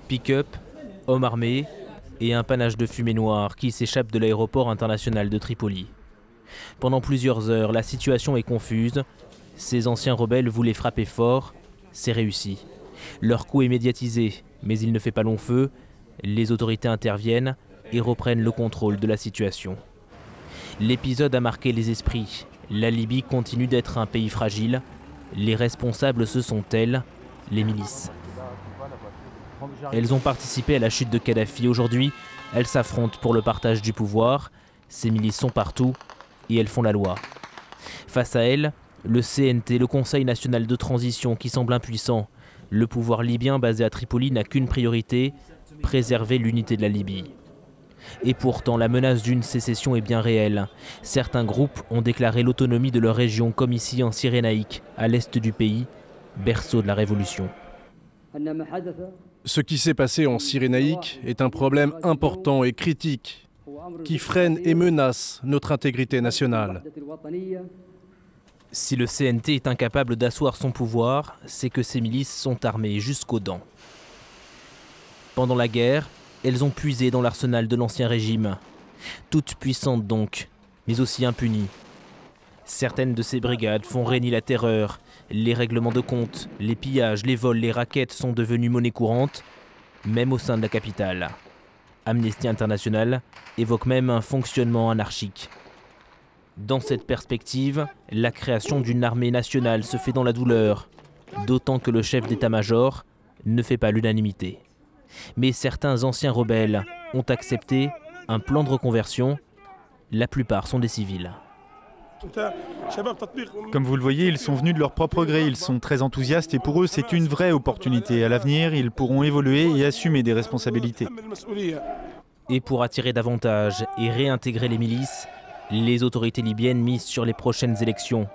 Pick-up, hommes armés et un panache de fumée noire qui s'échappe de l'aéroport international de Tripoli. Pendant plusieurs heures, la situation est confuse. Ces anciens rebelles voulaient frapper fort, c'est réussi. Leur coup est médiatisé, mais il ne fait pas long feu. Les autorités interviennent et reprennent le contrôle de la situation. L'épisode a marqué les esprits. La Libye continue d'être un pays fragile. Les responsables, ce sont elles, les milices. Elles ont participé à la chute de Kadhafi. Aujourd'hui, elles s'affrontent pour le partage du pouvoir. Ces milices sont partout et elles font la loi. Face à elles, le CNT, le Conseil national de transition, qui semble impuissant. Le pouvoir libyen basé à Tripoli n'a qu'une priorité, préserver l'unité de la Libye. Et pourtant, la menace d'une sécession est bien réelle. Certains groupes ont déclaré l'autonomie de leur région, comme ici en Cyrénaïque, à l'est du pays, berceau de la révolution. Ce qui s'est passé en Cyrénaïque est un problème important et critique qui freine et menace notre intégrité nationale. Si le CNT est incapable d'asseoir son pouvoir, c'est que ces milices sont armées jusqu'aux dents. Pendant la guerre, elles ont puisé dans l'arsenal de l'ancien régime. Toutes puissantes donc, mais aussi impunies. Certaines de ces brigades font régner la terreur. Les règlements de compte, les pillages, les vols, les rackets sont devenus monnaie courante, même au sein de la capitale. Amnesty International évoque même un fonctionnement anarchique. Dans cette perspective, la création d'une armée nationale se fait dans la douleur, d'autant que le chef d'état-major ne fait pas l'unanimité. Mais certains anciens rebelles ont accepté un plan de reconversion. La plupart sont des civils. Comme vous le voyez, ils sont venus de leur propre gré, ils sont très enthousiastes et pour eux c'est une vraie opportunité. À l'avenir, ils pourront évoluer et assumer des responsabilités. Et pour attirer davantage et réintégrer les milices, les autorités libyennes misent sur les prochaines élections.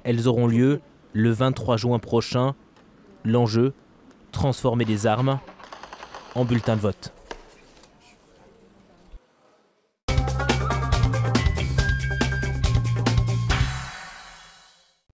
Elles auront lieu le 23 juin prochain. L'enjeu, transformer des armes en bulletins de vote.